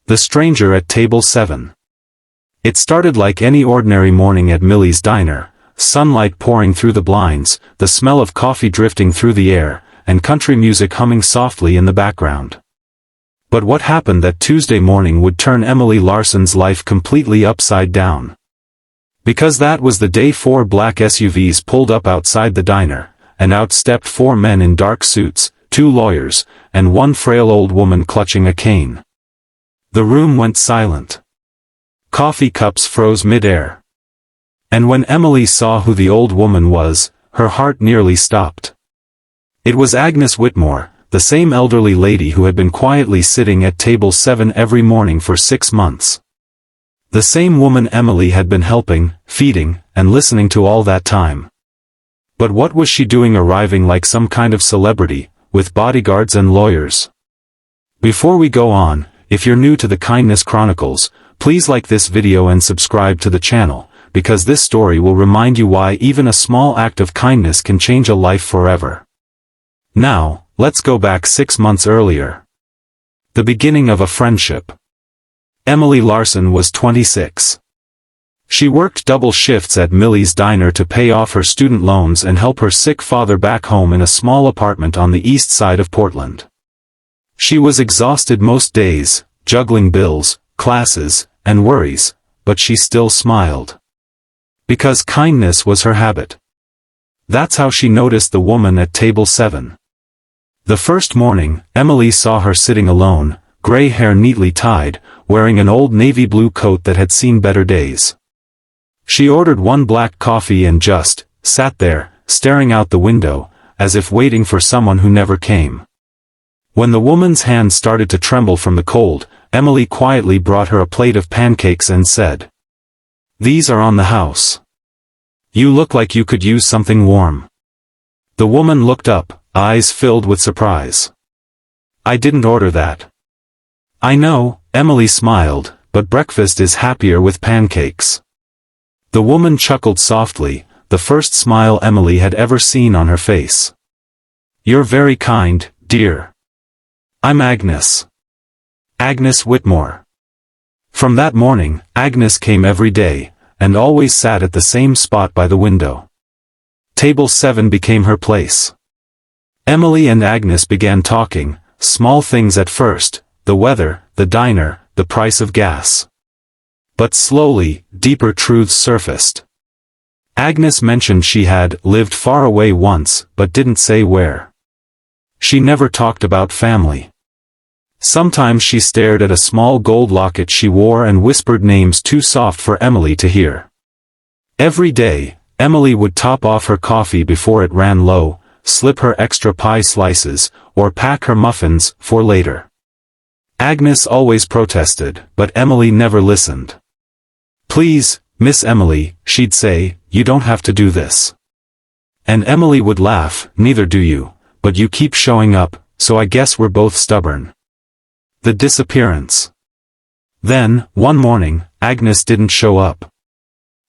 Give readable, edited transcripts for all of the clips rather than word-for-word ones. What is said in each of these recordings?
The stranger at table 7. It started like any ordinary morning at Millie's diner, sunlight pouring through the blinds, the smell of coffee drifting through the air, and country music humming softly in the background. But what happened that Tuesday morning would turn Emily Larson's life completely upside down. Because that was the day 4 black SUVs pulled up outside the diner, and out stepped 4 men in dark suits, 2 lawyers, and 1 frail old woman clutching a cane. The room went silent. Coffee cups froze mid-air. And when Emily saw who the old woman was, her heart nearly stopped. It was Agnes Whitmore, the same elderly lady who had been quietly sitting at table 7 every morning for 6 months. The same woman Emily had been helping, feeding, and listening to all that time. But what was she doing arriving like some kind of celebrity, with bodyguards and lawyers? Before we go on, if you're new to the Kindness Chronicles, please like this video and subscribe to the channel, because this story will remind you why even a small act of kindness can change a life forever. Now, let's go back 6 months earlier. The beginning of a friendship. Emily Larson was 26. She worked double shifts at Millie's diner to pay off her student loans and help her sick father back home in a small apartment on the east side of Portland. She was exhausted most days, juggling bills, classes, and worries, but she still smiled. Because kindness was her habit. That's how she noticed the woman at table 7. The first morning, Emily saw her sitting alone, gray hair neatly tied, wearing an old navy blue coat that had seen better days. She ordered 1 black coffee and just sat there, staring out the window, as if waiting for someone who never came. When the woman's hand started to tremble from the cold, Emily quietly brought her a plate of pancakes and said, "These are on the house. You look like you could use something warm." The woman looked up, eyes filled with surprise. "I didn't order that." "I know," Emily smiled, "but breakfast is happier with pancakes." The woman chuckled softly, the first smile Emily had ever seen on her face. "You're very kind, dear. I'm Agnes. Agnes Whitmore." From that morning, Agnes came every day, and always sat at the same spot by the window. Table 7 became her place. Emily and Agnes began talking, small things at first, the weather, the diner, the price of gas. But slowly, deeper truths surfaced. Agnes mentioned she had lived far away once, but didn't say where. She never talked about family. Sometimes she stared at a small gold locket she wore and whispered names too soft for Emily to hear. Every day, Emily would top off her coffee before it ran low, slip her extra pie slices, or pack her muffins for later. Agnes always protested, but Emily never listened. "Please, Miss Emily," she'd say, "you don't have to do this." And Emily would laugh, "Neither do you, but you keep showing up, so I guess we're both stubborn." The disappearance. Then, one morning, Agnes didn't show up.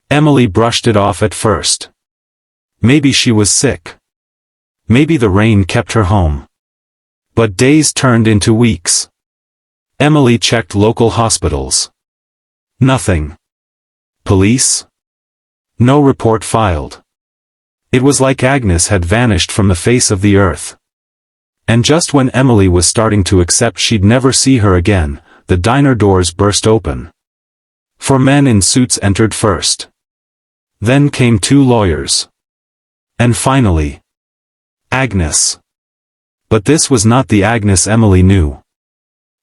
Emily brushed it off at first. Maybe she was sick. Maybe the rain kept her home. But days turned into weeks. Emily checked local hospitals. Nothing. Police? No report filed. It was like Agnes had vanished from the face of the earth. And just when Emily was starting to accept she'd never see her again, the diner doors burst open. 4 men in suits entered first. Then came 2 lawyers. And finally, Agnes. But this was not the Agnes Emily knew.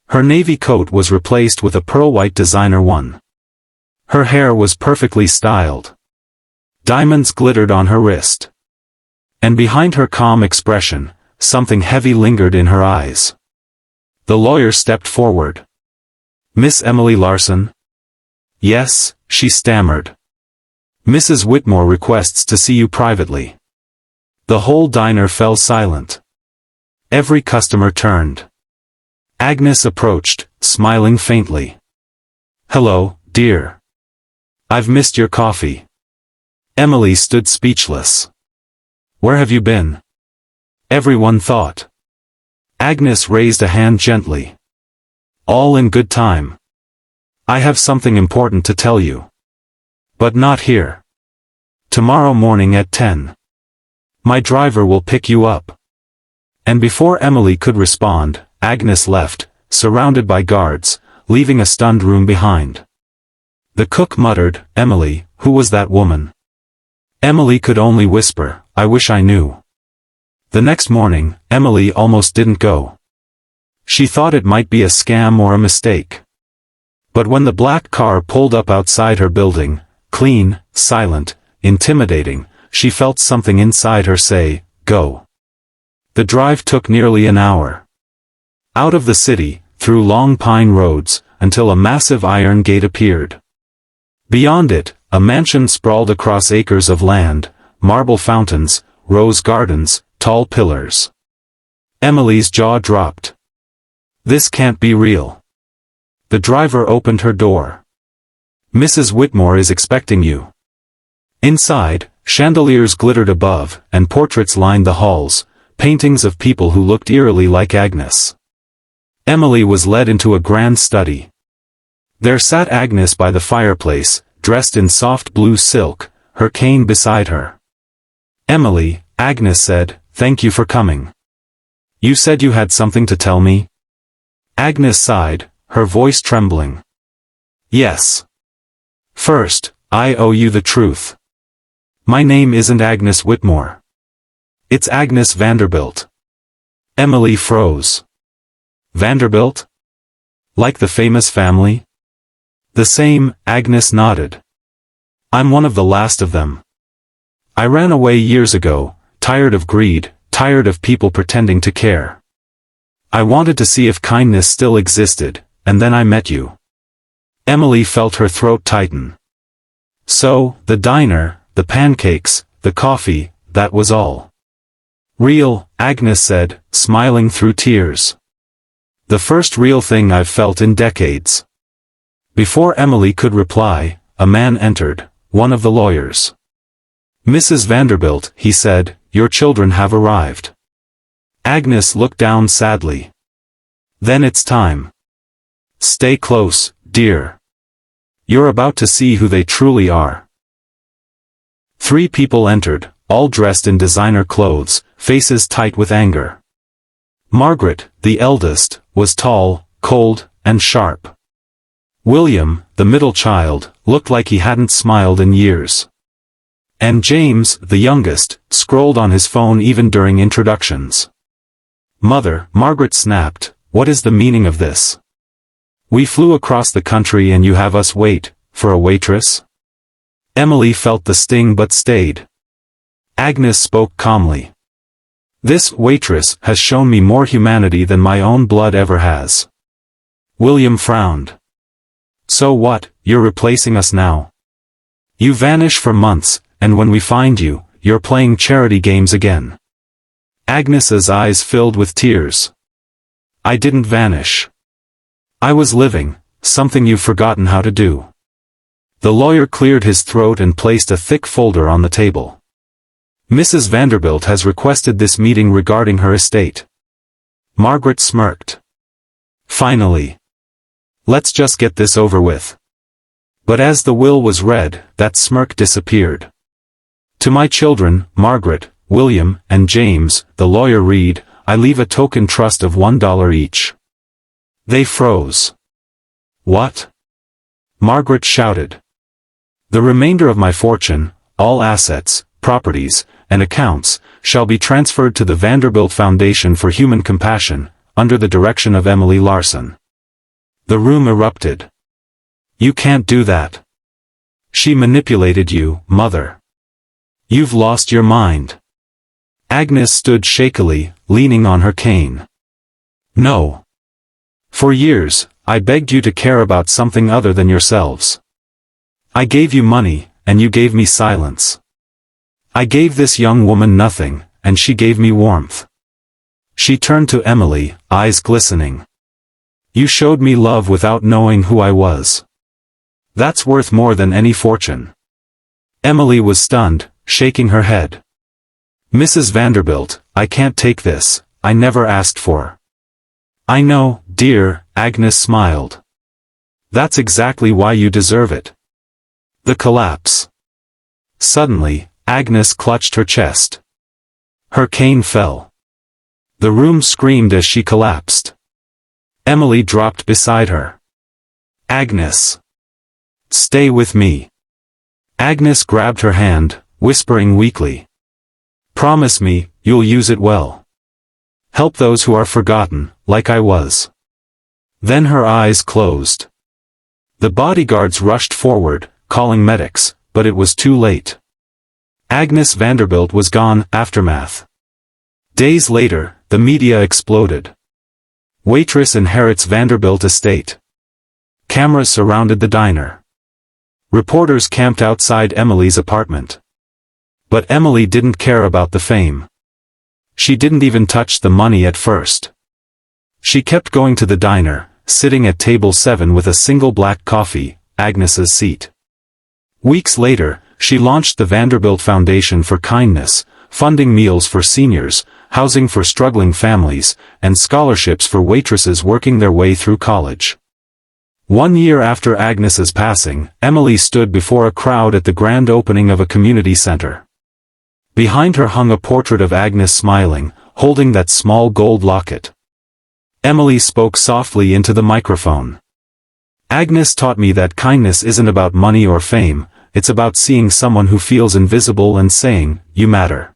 Her navy coat was replaced with a pearl-white designer one. Her hair was perfectly styled. Diamonds glittered on her wrist. And behind her calm expression, something heavy lingered in her eyes. The lawyer stepped forward. "Miss Emily Larson?" "Yes," she stammered. "Mrs. Whitmore requests to see you privately." The whole diner fell silent. Every customer turned. Agnes approached, smiling faintly. "Hello, dear. I've missed your coffee." Emily stood speechless. "Where have you been?" everyone thought. Agnes raised a hand gently. "All in good time." I have something important to tell you. But not here. Tomorrow morning at 10. My driver will pick you up. And before Emily could respond, Agnes left, surrounded by guards, leaving a stunned room behind. The cook muttered, "Emily, who was that woman?" Emily could only whisper, "I wish I knew." The next morning, Emily almost didn't go. She thought it might be a scam or a mistake. But when the black car pulled up outside her building, clean, silent, intimidating, she felt something inside her say, "Go." The drive took nearly an hour. Out of the city, through long pine roads, until a massive iron gate appeared. Beyond it, a mansion sprawled across acres of land, marble fountains, rose gardens, tall pillars. Emily's jaw dropped. This can't be real. The driver opened her door. "Mrs. Whitmore is expecting you." Inside, chandeliers glittered above, and portraits lined the halls, paintings of people who looked eerily like Agnes. Emily was led into a grand study. There sat Agnes by the fireplace, dressed in soft blue silk, her cane beside her. "Emily," Agnes said, "thank you for coming. You said you had something to tell me?" Agnes sighed, her voice trembling. "Yes. First, I owe you the truth. My name isn't Agnes Whitmore. It's Agnes Vanderbilt." Emily froze. "Vanderbilt? Like the famous family?" "The same," Agnes nodded. "I'm one of the last of them. I ran away years ago, tired of greed, tired of people pretending to care. I wanted to see if kindness still existed, and then I met you." Emily felt her throat tighten. "So, the diner, the pancakes, the coffee, that was all." "Real," Agnes said, smiling through tears. "The first real thing I've felt in decades." Before Emily could reply, a man entered, one of the lawyers. "Mrs. Vanderbilt," he said, "your children have arrived." Agnes looked down sadly. "Then it's time. Stay close, dear. You're about to see who they truly are." 3 people entered, all dressed in designer clothes, faces tight with anger. Margaret, the eldest, was tall, cold, and sharp. William, the middle child, looked like he hadn't smiled in years. And James, the youngest, scrolled on his phone even during introductions. "Mother," Margaret snapped, "what is the meaning of this? We flew across the country and you have us wait, for a waitress?" Emily felt the sting but stayed. Agnes spoke calmly. "This waitress has shown me more humanity than my own blood ever has." William frowned. "So what, you're replacing us now? You vanish for months, and when we find you, you're playing charity games again." Agnes's eyes filled with tears. "I didn't vanish. I was living, something you've forgotten how to do." The lawyer cleared his throat and placed a thick folder on the table. "Mrs. Vanderbilt has requested this meeting regarding her estate." Margaret smirked. "Finally. Let's just get this over with." But as the will was read, that smirk disappeared. "To my children, Margaret, William, and James," the lawyer read, "I leave a token trust of $1 each." They froze. "What?" Margaret shouted. "The remainder of my fortune, all assets, properties, and accounts, shall be transferred to the Vanderbilt Foundation for Human Compassion, under the direction of Emily Larson." The room erupted. "You can't do that. She manipulated you, Mother. You've lost your mind." Agnes stood shakily, leaning on her cane. "No. For years, I begged you to care about something other than yourselves. I gave you money, and you gave me silence. I gave this young woman nothing, and she gave me warmth." She turned to Emily, eyes glistening. "You showed me love without knowing who I was. That's worth more than any fortune." Emily was stunned, shaking her head. "Mrs. Vanderbilt, I can't take this, I never asked for." "I know, dear," Agnes smiled. That's exactly why you deserve it. The collapse. Suddenly, Agnes clutched her chest. Her cane fell. The room screamed as she collapsed. Emily dropped beside her. Agnes. Stay with me. Agnes grabbed her hand, whispering weakly. Promise me, you'll use it well. Help those who are forgotten, like I was. Then her eyes closed. The bodyguards rushed forward, calling medics, but it was too late. Agnes Vanderbilt was gone. Aftermath. Days later, the media exploded. Waitress inherits Vanderbilt estate. Cameras surrounded the diner. Reporters camped outside Emily's apartment. But Emily didn't care about the fame. She didn't even touch the money at first. She kept going to the diner, sitting at table 7 with a single black coffee, Agnes's seat. Weeks later, she launched the Vanderbilt Foundation for Kindness, funding meals for seniors, housing for struggling families, and scholarships for waitresses working their way through college. 1 year after Agnes's passing, Emily stood before a crowd at the grand opening of a community center. Behind her hung a portrait of Agnes smiling, holding that small gold locket. Emily spoke softly into the microphone. Agnes taught me that kindness isn't about money or fame, it's about seeing someone who feels invisible and saying, "You matter."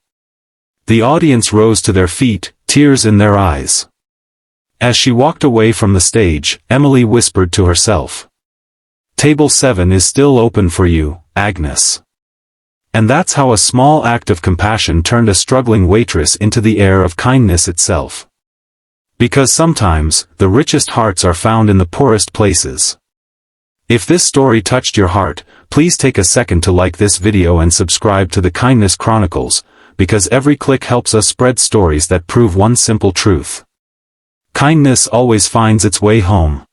The audience rose to their feet, tears in their eyes. As she walked away from the stage, Emily whispered to herself. Table 7 is still open for you, Agnes. And that's how a small act of compassion turned a struggling waitress into the heir of kindness itself. Because sometimes, the richest hearts are found in the poorest places. If this story touched your heart, please take a second to like this video and subscribe to the Kindness Chronicles, because every click helps us spread stories that prove one simple truth. Kindness always finds its way home.